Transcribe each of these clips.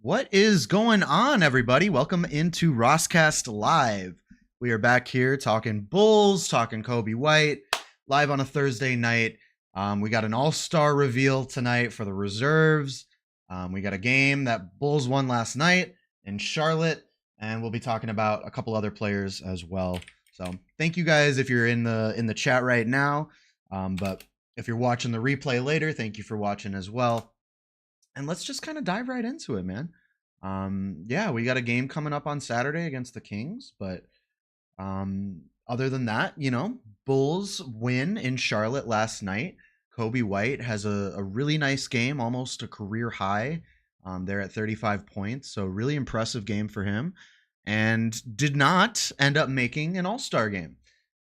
What is going on, everybody? Welcome into ROSSCAST Live. We are back here talking Bulls, talking Coby White, live on a Thursday night. We got an all-star reveal tonight for the reserves. We got a game that Bulls won last night in Charlotte, and we'll be talking about a couple other players as well. So thank you guys if you're in the chat right now. But if you're watching the replay later, thank you for watching as well. And let's just kind of dive right into it, man. Yeah, we got a game coming up on Saturday against the Kings, but other than that, you know, Bulls win in Charlotte last night. Coby White has a really nice game, almost a career high. They're at 35 points, so really impressive game for him, and did not end up making an all-star game.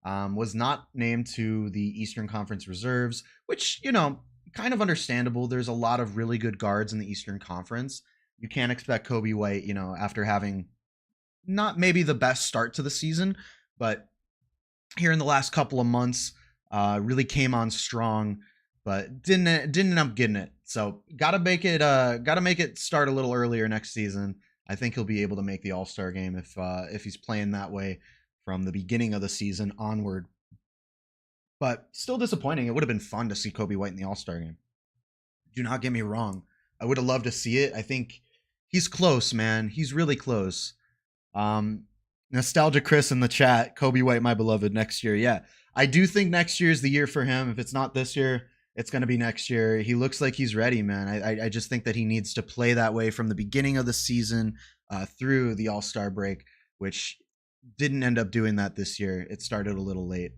Was not named to the Eastern Conference reserves, which, you know, kind of understandable. There's a lot of really good guards in the Eastern Conference. You can't expect Coby White, you know, after having not maybe the best start to the season, but here in the last couple of months, really came on strong, but didn't end up getting it. So gotta make it start a little earlier next season. I think he'll be able to make the All-Star game if he's playing that way from the beginning of the season onward. But still disappointing. It would have been fun to see Coby White in the All-Star game. Do not get me wrong. I would have loved to see it. I think he's close, man. He's really close. Nostalgia Chris in the chat. Coby White, my beloved, next year. Yeah, I do think next year is the year for him. If it's not this year, it's going to be next year. He looks like he's ready, man. I just think that he needs to play that way from the beginning of the season through the All-Star break, which didn't end up doing that this year. It started a little late.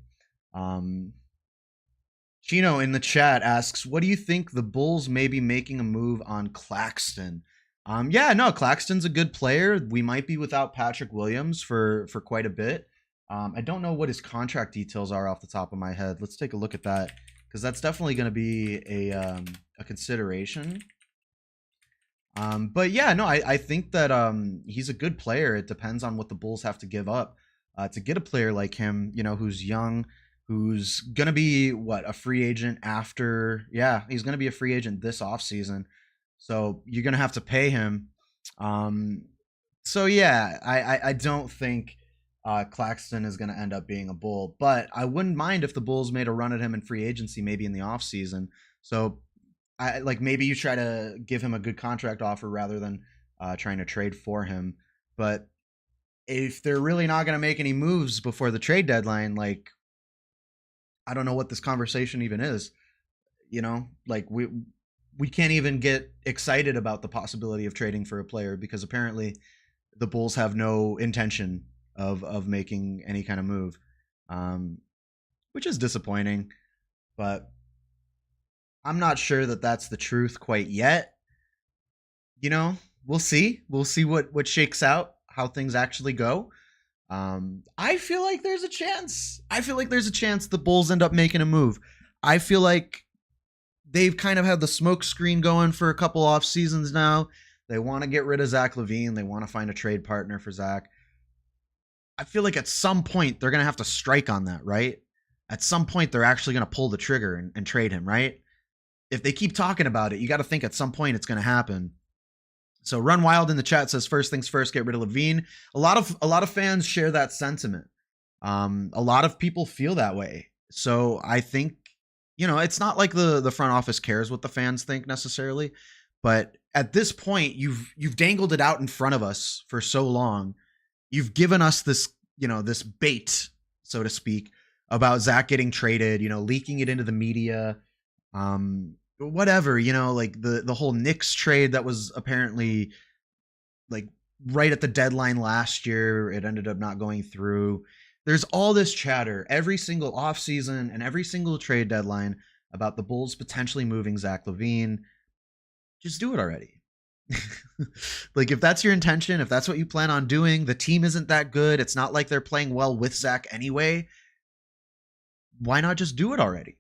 Chino in the chat asks, what do you think the Bulls may be making a move on Claxton? Yeah, no, Claxton's a good player. We might be without Patrick Williams for quite a bit. I don't know what his contract details are off the top of my head. Let's take a look at that, because that's definitely going to be a consideration. But yeah, no, I think that he's a good player. It depends on what the Bulls have to give up to get a player like him, you know, who's young, who's going to be, a free agent after. Yeah, he's going to be a free agent this offseason. So you're going to have to pay him. So yeah, I don't think Claxton is going to end up being a Bull, but I wouldn't mind if the Bulls made a run at him in free agency, maybe in the offseason. So maybe you try to give him a good contract offer rather than trying to trade for him. But if they're really not going to make any moves before the trade deadline, like, I don't know what this conversation even is. You know, like we can't even get excited about the possibility of trading for a player, because apparently the Bulls have no intention of making any kind of move, which is disappointing. But I'm not sure that that's the truth quite yet. You know, we'll see. We'll see what shakes out, how things actually go. I feel like there's a chance. The Bulls end up making a move. I feel like they've kind of had the smoke screen going for a couple off seasons now. They want to get rid of Zach LaVine. They want to find a trade partner for Zach. I feel like at some point they're going to have to strike on that, right? At some point they're actually going to pull the trigger and trade him, right? If they keep talking about it, you got to think at some point it's going to happen. So Run Wild in the chat says, first things first, get rid of LaVine. A lot of fans share that sentiment. A lot of people feel that way. So I think, you know, it's not like the front office cares what the fans think necessarily, but at this point, you've dangled it out in front of us for so long. You've given us this, you know, this bait, so to speak, about Zach getting traded, you know, leaking it into the media, whatever, you know, like the whole Knicks trade that was apparently like right at the deadline last year. It ended up not going through. There's all this chatter every single offseason and every single trade deadline about the Bulls potentially moving Zach LaVine. Just do it already. Like, if that's your intention, if that's what you plan on doing, the team isn't that good. It's not like they're playing well with Zach anyway. Why not just do it already?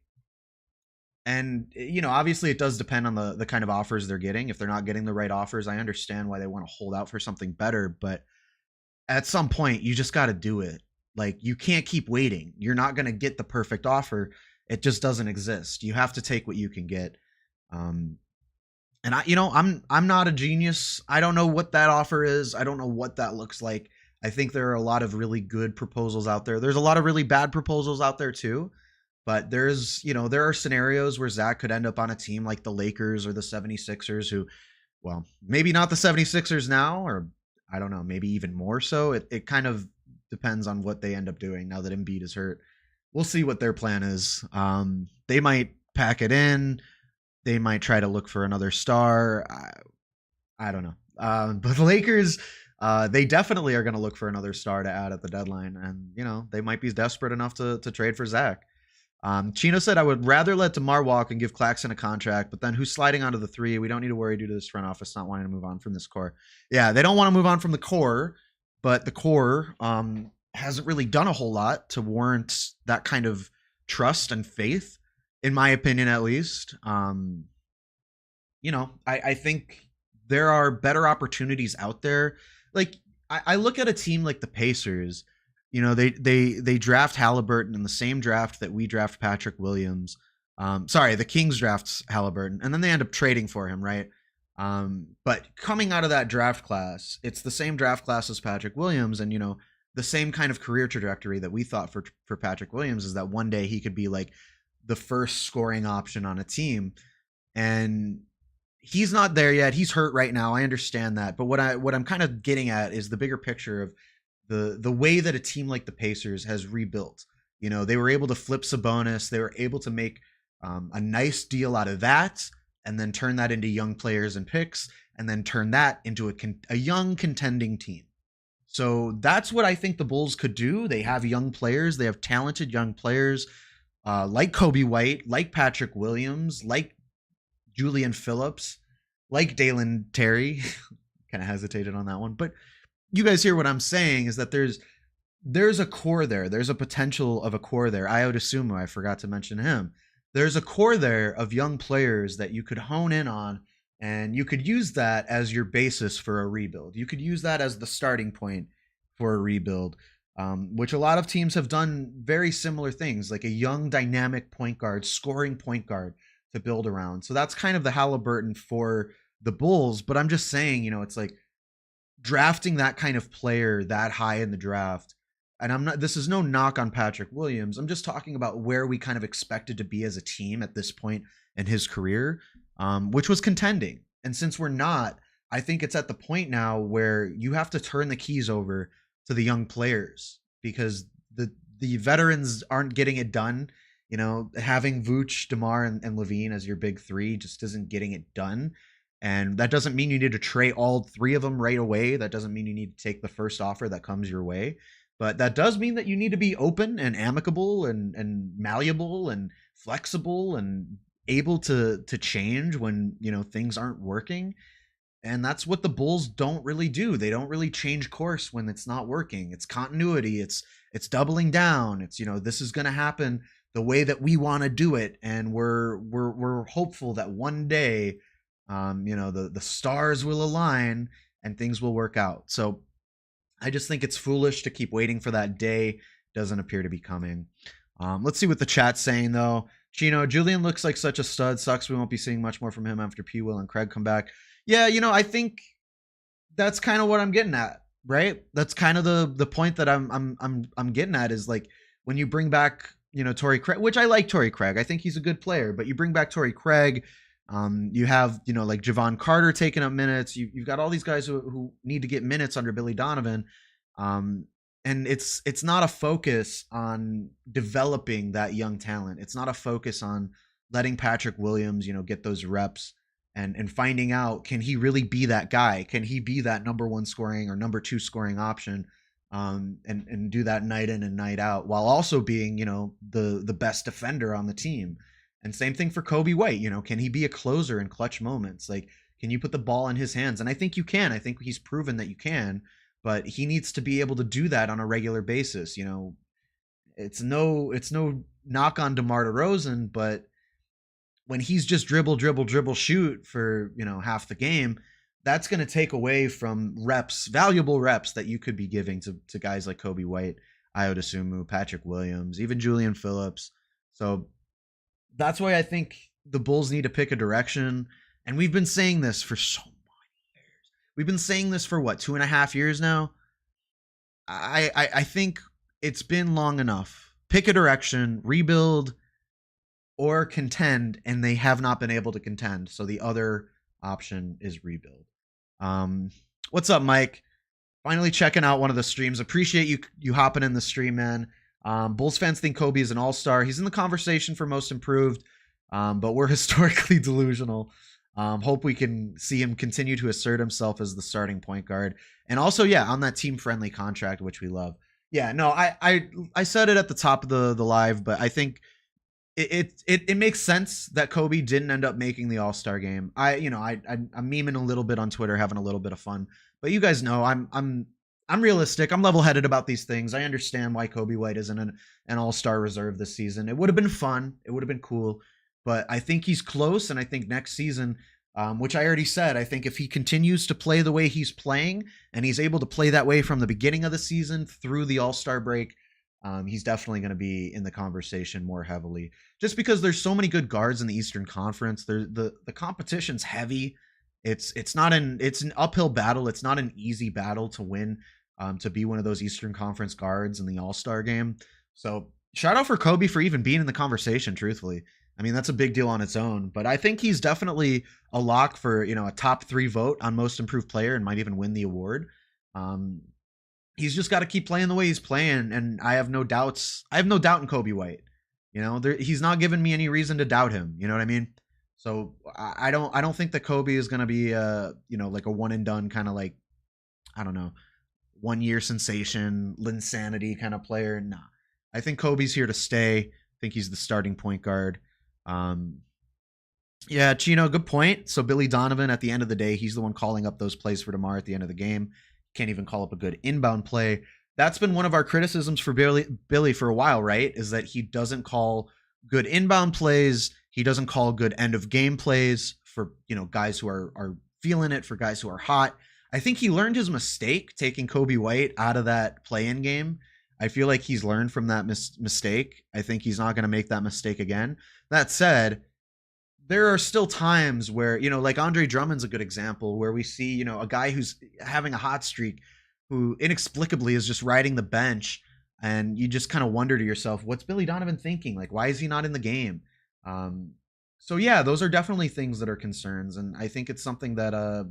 And, you know, obviously it does depend on the kind of offers they're getting. If they're not getting the right offers, I understand why they want to hold out for something better. But at some point, you just got to do it. Like, you can't keep waiting. You're not going to get the perfect offer. It just doesn't exist. You have to take what you can get. Um, and I'm not a genius. I don't know what that offer is. I don't know what that looks like. I think there are a lot of really good proposals out there. There's a lot of really bad proposals out there too. But there are scenarios where Zach could end up on a team like the Lakers or the 76ers who, well, maybe not the 76ers now, or I don't know, maybe even more so. It kind of depends on what they end up doing now that Embiid is hurt. We'll see what their plan is. They might pack it in. They might try to look for another star. I don't know. But the Lakers, they definitely are going to look for another star to add at the deadline. And, they might be desperate enough to trade for Zach. Chino said, I would rather let DeMar walk and give Claxton a contract, but then who's sliding onto the 3? We don't need to worry due to this front office not wanting to move on from this core. Yeah, they don't want to move on from the core, but the core hasn't really done a whole lot to warrant that kind of trust and faith, in my opinion, at least. I think there are better opportunities out there. Like, I look at a team like the Pacers. They draft Halliburton in the same draft that we draft Patrick Williams. The Kings drafts Halliburton, and then they end up trading for him, right? But coming out of that draft class, it's the same draft class as Patrick Williams, and the same kind of career trajectory that we thought for Patrick Williams is that one day he could be like the first scoring option on a team, and he's not there yet. He's hurt right now. I understand that, but what I'm kind of getting at is the bigger picture of the way that a team like the Pacers has rebuilt. They were able to flip Sabonis. They were able to make a nice deal out of that, and then turn that into young players and picks, and then turn that into a young contending team. So that's what I think the Bulls could do. They have young players. They have talented young players like Coby White, like Patrick Williams, like Julian Phillips, like Dalen Terry. Kind of hesitated on that one, but you guys hear what I'm saying is that there's a core there. There's a potential of a core there. Ayo Dosunmu, I forgot to mention him. There's a core there of young players that you could hone in on, and you could use that as your basis for a rebuild. You could use that as the starting point for a rebuild, which a lot of teams have done very similar things, like a young dynamic point guard, scoring point guard to build around. So that's kind of the Halliburton for the Bulls. But I'm just saying, it's like, drafting that kind of player that high in the draft, and this is no knock on Patrick Williams. I'm just talking about where we kind of expected to be as a team at this point in his career, which was contending. And since we're not, I think it's at the point now where you have to turn the keys over to the young players, because the veterans aren't getting it done. Having Vooch, DeMar, and Levine as your big three just isn't getting it done. And that doesn't mean you need to trade all three of them right away. That doesn't mean you need to take the first offer that comes your way. But that does mean that you need to be open and amicable and malleable and flexible and able to change when, things aren't working. And that's what the Bulls don't really do. They don't really change course when it's not working. It's continuity. It's doubling down. It's, this is going to happen the way that we want to do it. And we're hopeful that one day, the stars will align and things will work out. So I just think it's foolish to keep waiting for that day. Doesn't appear to be coming. Let's see what the chat's saying though. Chino, Julian looks like such a stud. Sucks we won't be seeing much more from him after P. Will and Craig come back. Yeah, I think that's kind of what I'm getting at, right? That's kind of the point that I'm getting at, is like, when you bring back, Torrey Craig, which I like Torrey Craig. I think he's a good player, but you bring back Torrey Craig. You have, like Javon Carter taking up minutes. You've got all these guys who need to get minutes under Billy Donovan. And it's not a focus on developing that young talent. It's not a focus on letting Patrick Williams, get those reps and finding out, can he really be that guy? Can he be that number one scoring or number two scoring option? And do that night in and night out, while also being, the best defender on the team. And same thing for Coby White. Can he be a closer in clutch moments? Like, can you put the ball in his hands? And I think you can. I think he's proven that you can, but he needs to be able to do that on a regular basis. It's no knock on DeMar DeRozan, but when he's just dribble, shoot for, half the game, that's going to take away from reps, valuable reps that you could be giving to guys like Coby White. Iodosumu, Patrick Williams, even Julian Phillips. So that's why I think the Bulls need to pick a direction. And we've been saying this for so many years. We've been saying this for what, 2.5 years now? I think it's been long enough. Pick a direction, rebuild, or contend, and they have not been able to contend. So the other option is rebuild. Um, what's up, Mike? Finally checking out one of the streams. Appreciate you hopping in the stream, man. Bulls fans think Coby is an all-star. He's in the conversation for most improved, but we're historically delusional. Hope we can see him continue to assert himself as the starting point guard. And also, yeah, on that team-friendly contract, which we love. Yeah, no, I said it at the top of the live, but I think it makes sense that Coby didn't end up making the All-Star game. I'm memeing a little bit on Twitter, having a little bit of fun. But you guys know I'm realistic. I'm level-headed about these things. I understand why Coby White isn't an All-Star reserve this season. It would have been fun. It would have been cool. But I think he's close, and I think next season, which I already said, I think if he continues to play the way he's playing, and he's able to play that way from the beginning of the season through the All-Star break, he's definitely going to be in the conversation more heavily. Just because there's so many good guards in the Eastern Conference, the competition's heavy. It's an uphill battle. It's not an easy battle to win, to be one of those Eastern Conference guards in the All-Star game. So shout out for Coby for even being in the conversation, truthfully. I mean, that's a big deal on its own, but I think he's definitely a lock for, a top 3 vote on most improved player and might even win the award. He's just got to keep playing the way he's playing, and I have no doubts. I have no doubt in Coby White. He's not given me any reason to doubt him. You know what I mean? So I don't think that Coby is going to be like a one and done kind of like, I don't know, 1 year sensation, Linsanity kind of player. Nah, I think Kobe's here to stay. I think he's the starting point guard. Yeah, Chino, good point. So Billy Donovan, at the end of the day, he's the one calling up those plays for DeMar at the end of the game. Can't even call up a good inbound play. That's been one of our criticisms for Billy for a while, right? Is that he doesn't call good inbound plays. He doesn't call good end of game plays for, guys who are feeling it, for guys who are hot. I think he learned his mistake taking Coby White out of that play-in game. I feel like he's learned from that mistake. I think he's not going to make that mistake again. That said, there are still times where, like Andre Drummond's a good example, where we see, a guy who's having a hot streak who inexplicably is just riding the bench, and you just kind of wonder to yourself, what's Billy Donovan thinking? Like, why is he not in the game? So yeah, those are definitely things that are concerns, and I think it's something that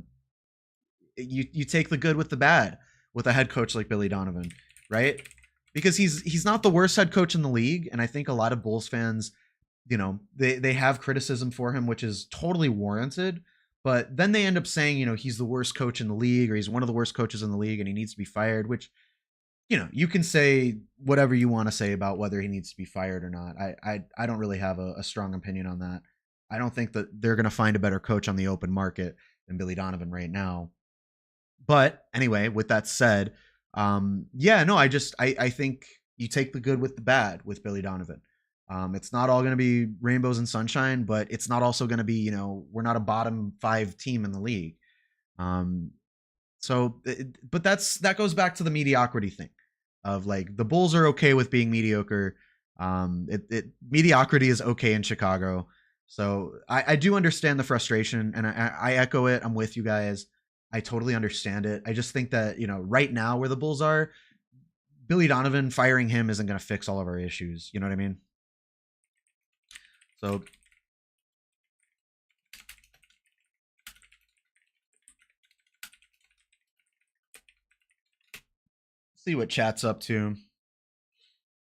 you take the good with the bad with a head coach like Billy Donovan, right? Because he's not the worst head coach in the league, and I think a lot of Bulls fans, they have criticism for him, which is totally warranted. But then they end up saying, he's the worst coach in the league, or he's one of the worst coaches in the league, and he needs to be fired. Which, you can say whatever you want to say about whether he needs to be fired or not. I don't really have a strong opinion on that. I don't think that they're going to find a better coach on the open market than Billy Donovan right now. But anyway, with that said, yeah, no, I think you take the good with the bad with Billy Donovan. It's not all going to be rainbows and sunshine, but it's not also going to be, we're not a bottom 5 team in the league. But that goes back to the mediocrity thing of like, the Bulls are okay with being mediocre. Mediocrity is okay in Chicago. So I do understand the frustration, and I echo it. I'm with you guys. I totally understand it. I just think that, right now where the Bulls are, Billy Donovan, firing him isn't going to fix all of our issues. You know what I mean? So see what chat's up to.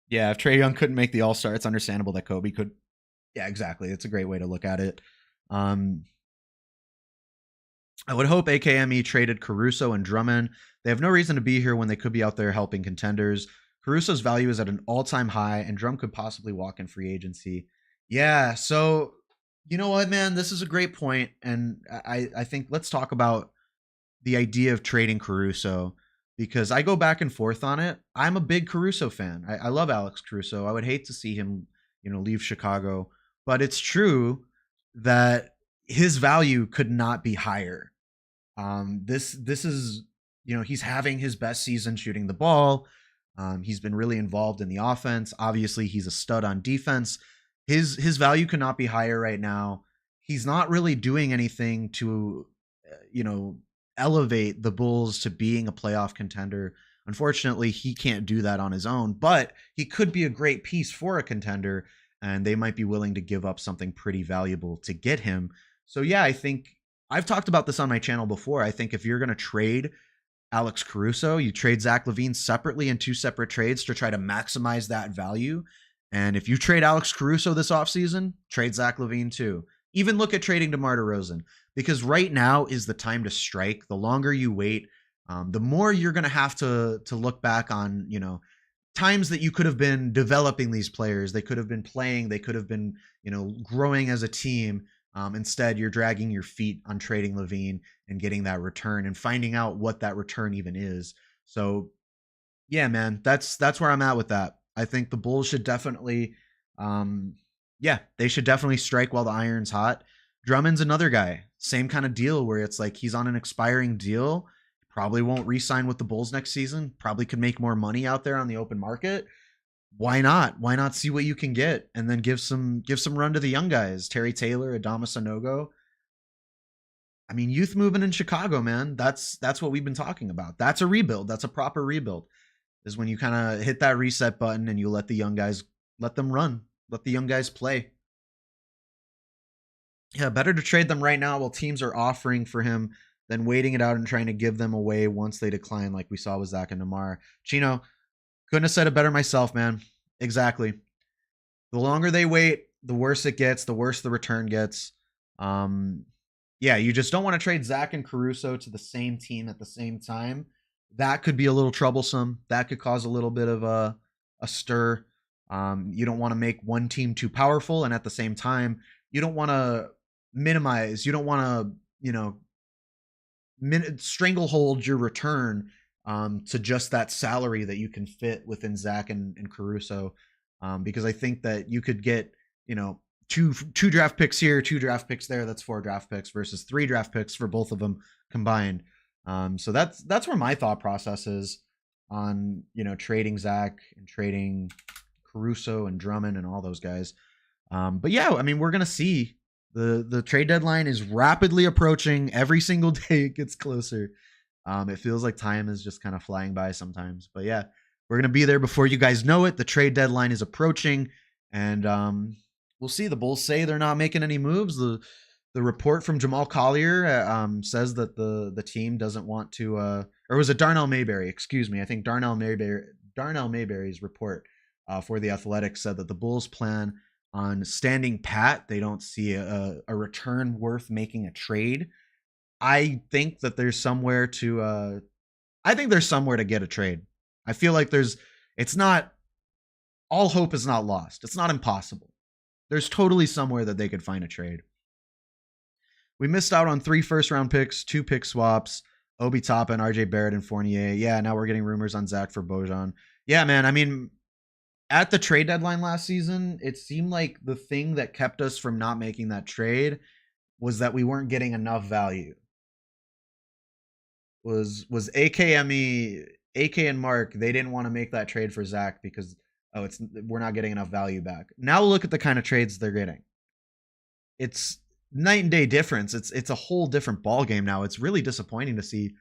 Yeah, if Trae Young couldn't make the All-Star, it's understandable that Coby could. Yeah, exactly. It's a great way to look at it. I would hope AKME traded Caruso and Drummond. They have no reason to be here when they could be out there helping contenders. Caruso's value is at an all-time high, and Drum could possibly walk in free agency. Yeah, so you know what, man? This is a great point, and I think let's talk about the idea of trading Caruso, because I go back and forth on it. I'm a big Caruso fan. I love Alex Caruso. I would hate to see him, leave Chicago, but it's true that his value could not be higher. This is, he's having his best season shooting the ball. He's been really involved in the offense. Obviously, he's a stud on defense. His value could not be higher right now. He's not really doing anything to, you know, elevate the Bulls to being a playoff contender. Unfortunately, he can't do that on his own, but he could be a great piece for a contender, and they might be willing to give up something pretty valuable to get him. So yeah, I think I've talked about this on my channel before. I think if you're going to trade Alex Caruso, you trade Zach LaVine separately in two separate trades to try to maximize that value. And if you trade Alex Caruso this offseason, trade Zach LaVine too. Even look at trading DeMar DeRozan, because right now is the time to strike. The longer you wait, the more you're going to have to look back on, you know, times that you could have been developing these players. They could have been playing. They could have been, you know, growing as a team. Instead, you're dragging your feet on trading LaVine and getting that return and finding out what that return even is. So, yeah, man, that's where I'm at with that. I think the Bulls should definitely, yeah, they should definitely strike while the iron's hot. Drummond's another guy, same kind of deal where it's like he's on an expiring deal, probably won't re-sign with the Bulls next season, probably could make more money out there on the open market. Why not? Why not see what you can get and then give some run to the young guys, Terry Taylor, Adama Sanogo. I mean, youth movement in Chicago, man. That's what we've been talking about. That's a rebuild. That's a proper rebuild. Is when you kind of hit that reset button and you let the young guys let them run, let the young guys play. Yeah, better to trade them right now while teams are offering for him than waiting it out and trying to give them away once they decline, like we saw with Zach and DeMar. Chino, couldn't have said it better myself, man. Exactly. The longer they wait, the worse it gets, the worse the return gets. Yeah, you just don't want to trade Zach and Caruso to the same team at the same time. That could be a little troublesome. That could cause a little bit of a stir. You don't want to make one team too powerful, and at the same time, you don't want to minimize. You don't want to, you know, stranglehold your return to just that salary that you can fit within Zach and Caruso, because I think that you could get, you know, two draft picks here, two draft picks there. That's 4 draft picks versus 3 draft picks for both of them combined. So that's where my thought process is on, you know, trading Zach and trading Caruso and Drummond and all those guys. But yeah, I mean, we're gonna see. The trade deadline is rapidly approaching. Every single day it gets closer. It feels like time is just kind of flying by sometimes. But yeah, we're going to be there before you guys know it. The trade deadline is approaching, and we'll see. The Bulls say they're not making any moves. The report from Jamal Collier says that the team doesn't want to, or was it Darnell Mayberry? Excuse me. I think Darnell Mayberry's report for The Athletic said that the Bulls plan on standing pat. They don't see a return worth making a trade. I think that there's somewhere to get a trade. I feel like it's not, all hope is not lost. It's not impossible. There's totally somewhere that they could find a trade. We missed out on 3 first-round picks, 2 pick swaps, Obi Toppin, RJ Barrett, and Fournier. Yeah, now we're getting rumors on Zach for Bojan. Yeah, man, I mean, at the trade deadline last season, it seemed like the thing that kept us from not making that trade was that we weren't getting enough value. Was AKME, AK and Mark, they didn't want to make that trade for Zach because we're not getting enough value back. Now look at the kind of trades they're getting. It's night and day difference. It's a whole different ball game now. It's really disappointing to see,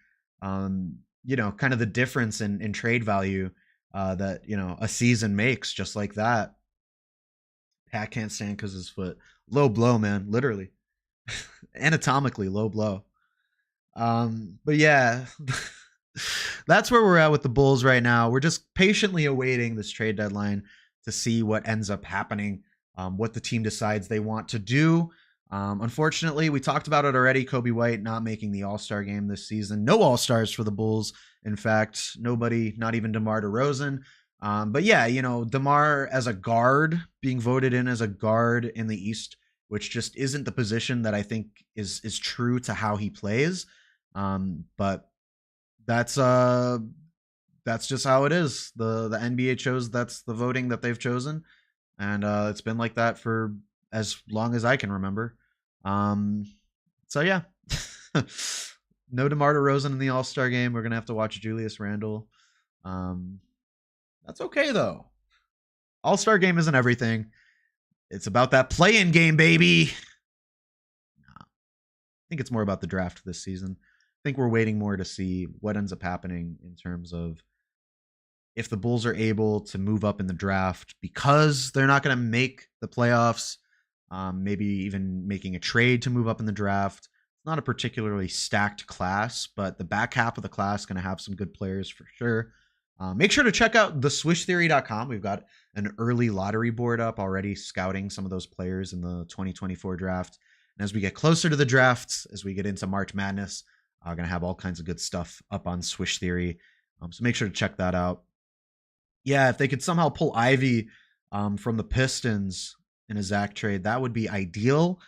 you know, kind of the difference in trade value that, you know, a season makes just like that. Pat can't stand because his foot. Low blow, man. Literally. Anatomically low blow. But yeah, that's where we're at with the Bulls right now. We're just patiently awaiting this trade deadline to see what ends up happening, what the team decides they want to do. Unfortunately, we talked about it already. Coby White not making the All-Star game this season. No All-Stars for the Bulls. In fact, nobody, not even DeMar DeRozan. But yeah, you know, DeMar as a guard, being voted in as a guard in the East, which just isn't the position that I think is true to how he plays. But that's just how it is. The NBA chose that's the voting that they've chosen, and it's been like that for as long as I can remember. So yeah, no DeMar DeRozan in the All-Star game. We're gonna have to watch Julius Randle. That's okay though. All-Star game isn't everything. It's about that play-in game, baby. I think it's more about the draft this season. I think we're waiting more to see what ends up happening in terms of if the Bulls are able to move up in the draft because they're not going to make the playoffs, maybe even making a trade to move up in the draft. It's not a particularly stacked class, but the back half of the class is going to have some good players for sure. Make sure to check out theswishtheory.com. We've got an early lottery board up already, scouting some of those players in the 2024 draft. And as we get closer to the drafts, as we get into March Madness, I'm going to have all kinds of good stuff up on Swish Theory. So make sure to check that out. Yeah, if they could somehow pull Ivy from the Pistons in a Zach trade, that would be ideal.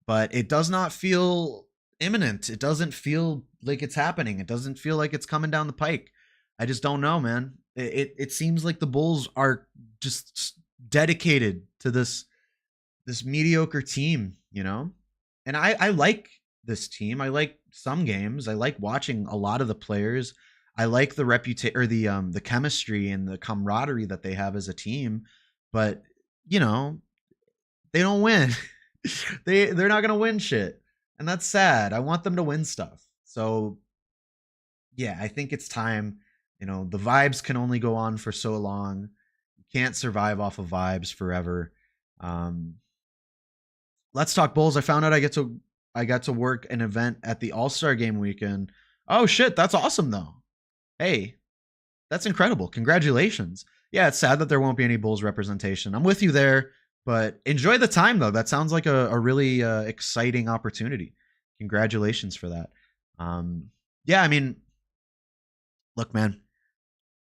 But it does not feel imminent. It doesn't feel like it's happening. It doesn't feel like it's coming down the pike. I just don't know, man. It seems like the Bulls are just dedicated to this mediocre team, you know? And I like this team. I like some games. I like watching a lot of the players. I like the reputation or the chemistry and the camaraderie that they have as a team, but you know, they don't win. They're not gonna win shit. And that's sad. I want them to win stuff. So yeah, I think it's time. You know, the vibes can only go on for so long. You can't survive off of vibes forever. Let's talk Bulls. I found out I got to work an event at the All-Star game weekend. Oh shit, that's awesome though. Hey, that's incredible. Congratulations. Yeah, it's sad that there won't be any Bulls representation. I'm with you there, but enjoy the time though. That sounds like a really exciting opportunity. Congratulations for that. Yeah, I mean, look, man,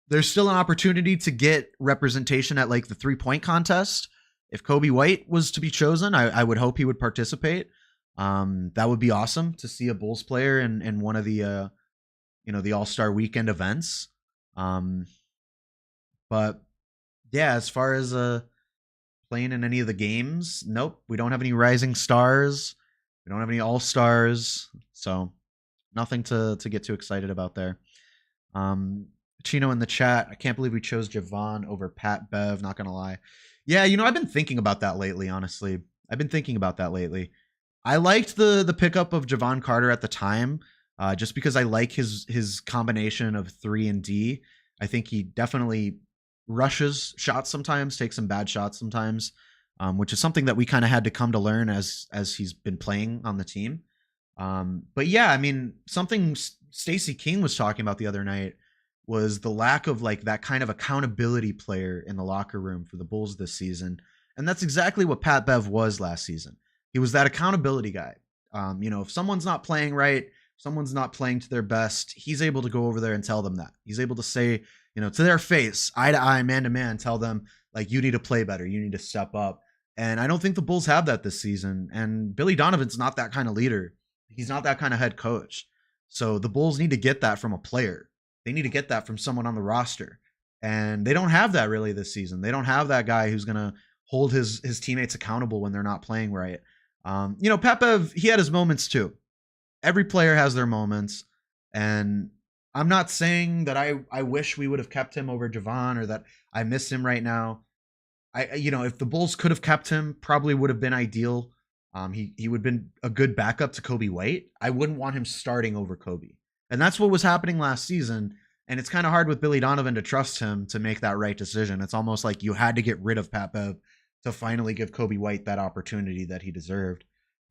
there's still an opportunity to get representation at like the 3-point contest. If Coby White was to be chosen, I would hope he would participate. That would be awesome to see a Bulls player in one of the the All-Star weekend events. But yeah, as far as playing in any of the games, nope, we don't have any rising stars. We don't have any All-Stars. So nothing to get too excited about there. Chino in the chat, I can't believe we chose Javon over Pat Bev, not gonna lie. Yeah, I've been thinking about that lately, honestly. I've been thinking about that lately. I liked the pickup of Javon Carter at the time, just because I like his combination of 3 and D. I think he definitely rushes shots sometimes, takes some bad shots sometimes, which is something that we kind of had to come to learn as he's been playing on the team. But yeah, I mean, something Stacey King was talking about the other night was the lack of like that kind of accountability player in the locker room for the Bulls this season. And that's exactly what Pat Bev was last season. He was that accountability guy. If someone's not playing right, someone's not playing to their best, he's able to go over there and tell them that. He's able to say, to their face, eye to eye, man to man, tell them like, you need to play better. You need to step up. And I don't think the Bulls have that this season. And Billy Donovan's not that kind of leader. He's not that kind of head coach. So the Bulls need to get that from a player. They need to get that from someone on the roster. And they don't have that really this season. They don't have that guy who's going to hold his teammates accountable when they're not playing right. Pat Bev, he had his moments too. Every player has their moments. And I'm not saying that I wish we would have kept him over Javon or that I miss him right now. If the Bulls could have kept him, probably would have been ideal. He would have been a good backup to Coby White. I wouldn't want him starting over Coby. And that's what was happening last season. And it's kind of hard with Billy Donovan to trust him to make that right decision. It's almost like you had to get rid of Pat Bev to finally give Coby White that opportunity that he deserved.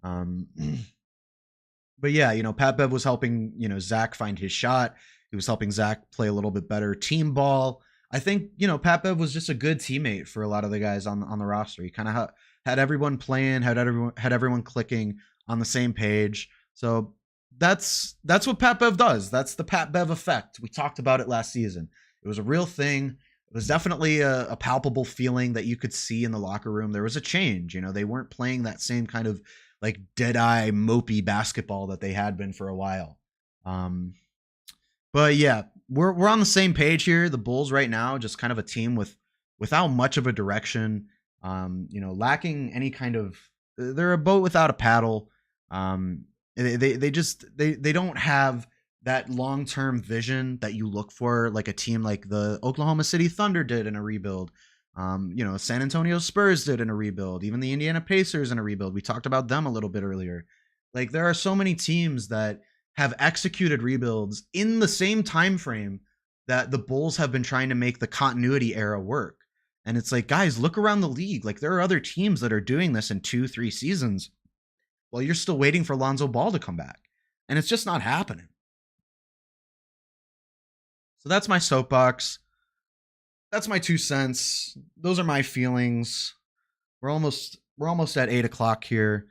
But yeah, Pat Bev was helping, Zach find his shot. He was helping Zach play a little bit better team ball. I think, Pat Bev was just a good teammate for a lot of the guys on the roster. He kind of had everyone playing, had everyone clicking on the same page. So that's what Pat Bev does. That's the Pat Bev effect. We talked about it last season. It was a real thing. It was definitely a palpable feeling that you could see in the locker room. There was a change. They weren't playing that same kind of like dead-eye, mopey basketball that they had been for a while. But yeah, we're on the same page here. The Bulls right now, just kind of a team without much of a direction. Lacking any kind of. They're a boat without a paddle. They don't have that long-term vision that you look for, like a team like the Oklahoma City Thunder did in a rebuild. San Antonio Spurs did in a rebuild, even the Indiana Pacers in a rebuild. We talked about them a little bit earlier. Like there are so many teams that have executed rebuilds in the same time frame that the Bulls have been trying to make the continuity era work. And it's like, guys, look around the league. Like there are other teams that are doing this in 2-3 seasons while you're still waiting for Lonzo Ball to come back. And it's just not happening. So that's my soapbox. That's my 2 cents. Those are my feelings. We're almost at 8 o'clock here.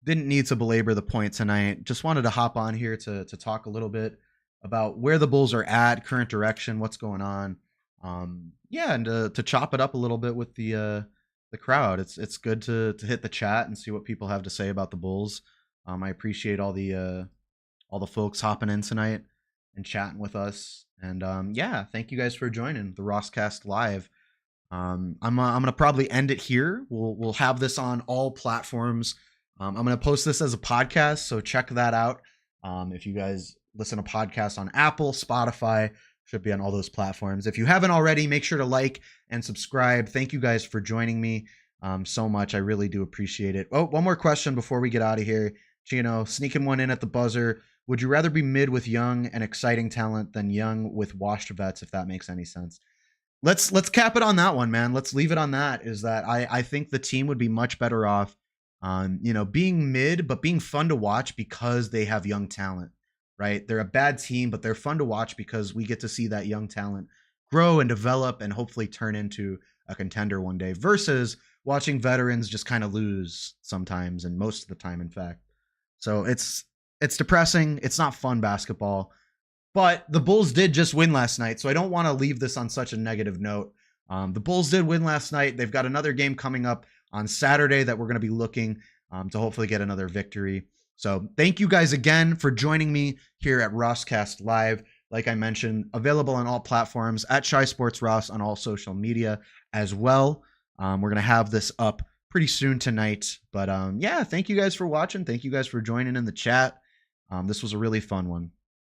Didn't need to belabor the point tonight. Just wanted to hop on here to talk a little bit about where the Bulls are at, current direction, what's going on. And to chop it up a little bit with the crowd. It's good to hit the chat and see what people have to say about the Bulls. I appreciate all the folks hopping in tonight and chatting with us. And thank you guys for joining the ROSSCAST live. I'm gonna probably end it here. We'll have this on all platforms. I'm gonna post this as a podcast, so check that out. If you guys listen to podcasts on Apple, Spotify, should be on all those platforms. If you haven't already, make sure to like and subscribe. Thank you guys for joining me so much. I really do appreciate it. Oh, one more question before we get out of here. Chino, sneaking one in at the buzzer. Would you rather be mid with young and exciting talent than young with washed vets, if that makes any sense? Let's cap it on that one, man. Let's leave it on that. Is that I think the team would be much better off being mid, but being fun to watch because they have young talent, right? They're a bad team, but they're fun to watch because we get to see that young talent grow and develop and hopefully turn into a contender one day, versus watching veterans just kind of lose sometimes, and most of the time, in fact. So it's depressing. It's not fun basketball. But the Bulls did just win last night, so I don't want to leave this on such a negative note. The Bulls did win last night. They've got another game coming up on Saturday that we're going to be looking to hopefully get another victory. So thank you guys again for joining me here at ROSSCAST Live. Like I mentioned, available on all platforms, at Shy Sports Ross on all social media as well. We're going to have this up pretty soon tonight. But thank you guys for watching. Thank you guys for joining in the chat. This was a really fun one.